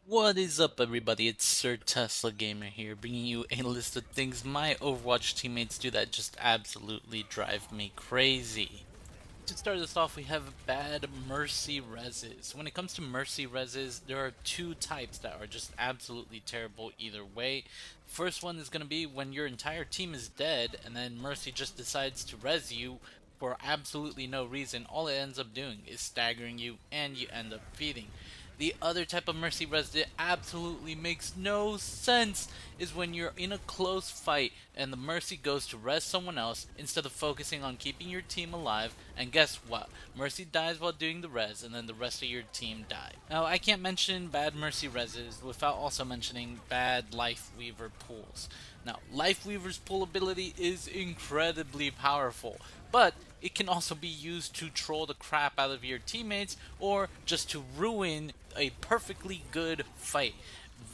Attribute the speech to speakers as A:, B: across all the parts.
A: What is up, everybody? It's Sir Tesla Gamer here, bringing you a list of things my Overwatch teammates do that just absolutely drive me crazy. To start this off, we have bad Mercy Reses. When it comes to Mercy Reses, there are two types that are just absolutely terrible either way. First one is going to be when your entire team is dead, and then Mercy just decides to res you for absolutely no reason. All it ends up doing is staggering you, and you end up feeding. The other type of Mercy Res that absolutely makes no sense is when you're in a close fight and the Mercy goes to res someone else instead of focusing on keeping your team alive, and guess what? Mercy dies while doing the res, and then the rest of your team die. Now, I can't mention bad Mercy reses without also mentioning bad Life Weaver pulls. Now, Life Weaver's pull ability is incredibly powerful, but it can also be used to troll the crap out of your teammates or just to ruin a perfectly good fight.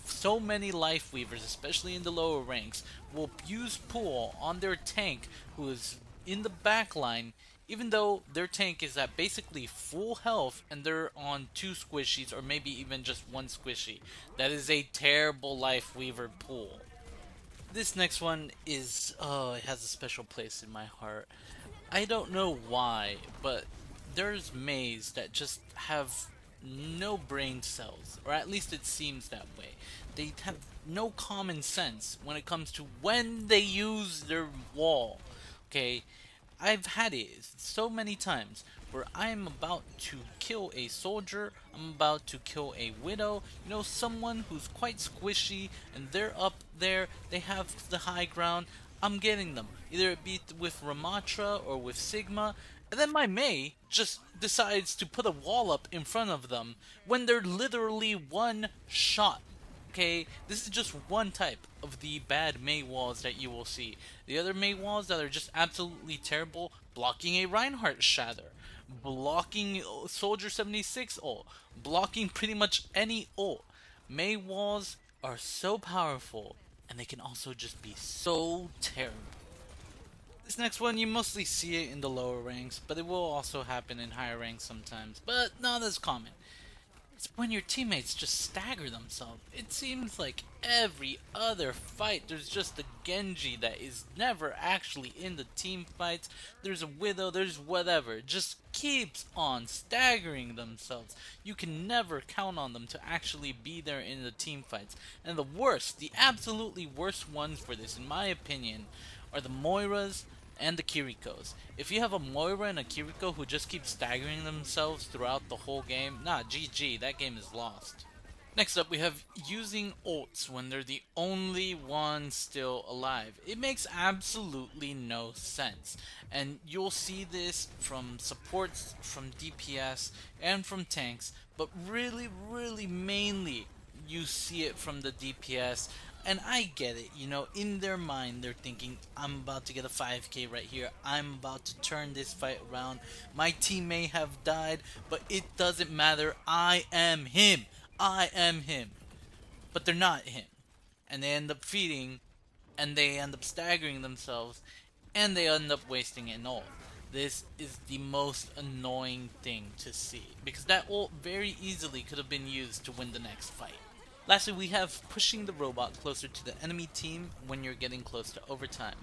A: So many Life Weavers, especially in the lower ranks, will use pull on their tank who is in the back line, even though their tank is at basically full health and they're on two squishies or maybe even just one squishy. That is a terrible Life Weaver pull. This next one is, oh, it has a special place in my heart. I don't know why, but there's Mays that just have no brain cells, or at least it seems that way. They have no common sense when it comes to when they use their wall. Okay, I've had it so many times where I'm about to kill a soldier, I'm about to kill a widow, someone who's quite squishy, and they're up there, they have the high ground, I'm getting them. Either it be with Ramatra or with Sigma, and then my Mei just decides to put a wall up in front of them when they're literally one shot. Okay, this is just one type of the bad Mei walls that you will see. The other Mei walls that are just absolutely terrible, blocking a Reinhardt Shatter, blocking Soldier 76 ult, blocking pretty much any ult. Mei walls are so powerful, and they can also just be so terrible. This next one, you mostly see it in the lower ranks, but it will also happen in higher ranks sometimes, but not as common. It's when your teammates just stagger themselves. It seems like every other fight there's just a Genji that is never actually in the team fights. There's a Widow, there's whatever. It just keeps on staggering themselves. You can never count on them to actually be there in the team fights. And the worst, the absolutely worst ones for this, in my opinion, are the Moiras and the Kirikos. If you have a Moira and a Kiriko who just keep staggering themselves throughout the whole game, nah, GG, that game is lost. Next up, we have using ults when they're the only one still alive. It makes absolutely no sense. And you'll see this from supports, from DPS, and from tanks, but really mainly you see it from the DPS. And I get it, in their mind they're thinking, I'm about to get a 5k right here, I'm about to turn this fight around, my team may have died, but it doesn't matter, I am him. I am him. But they're not him. And they end up feeding, and they end up staggering themselves, and they end up wasting an ult. This is the most annoying thing to see, because that ult very easily could have been used to win the next fight. Lastly, we have pushing the robot closer to the enemy team when you're getting close to overtime.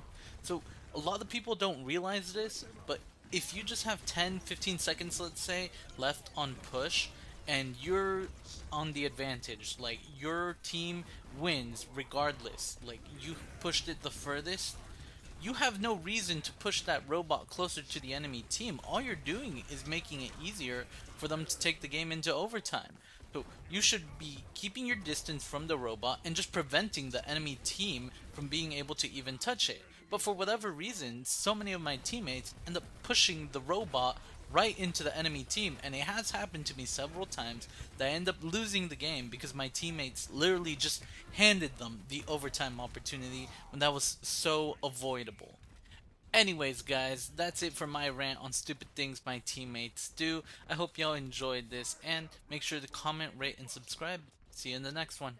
A: So, a lot of people don't realize this, but if you just have 10-15 seconds, let's say, left on push, and you're on the advantage, like your team wins regardless, like you pushed it the furthest, you have no reason to push that robot closer to the enemy team. All you're doing is making it easier for them to take the game into overtime. So you should be keeping your distance from the robot and just preventing the enemy team from being able to even touch it. But for whatever reason, so many of my teammates end up pushing the robot right into the enemy team, and it has happened to me several times that I end up losing the game because my teammates literally just handed them the overtime opportunity when that was so avoidable. Anyways, guys, that's it for my rant on stupid things my teammates do. I hope y'all enjoyed this, and make sure to comment, rate, and subscribe. See you in the next one.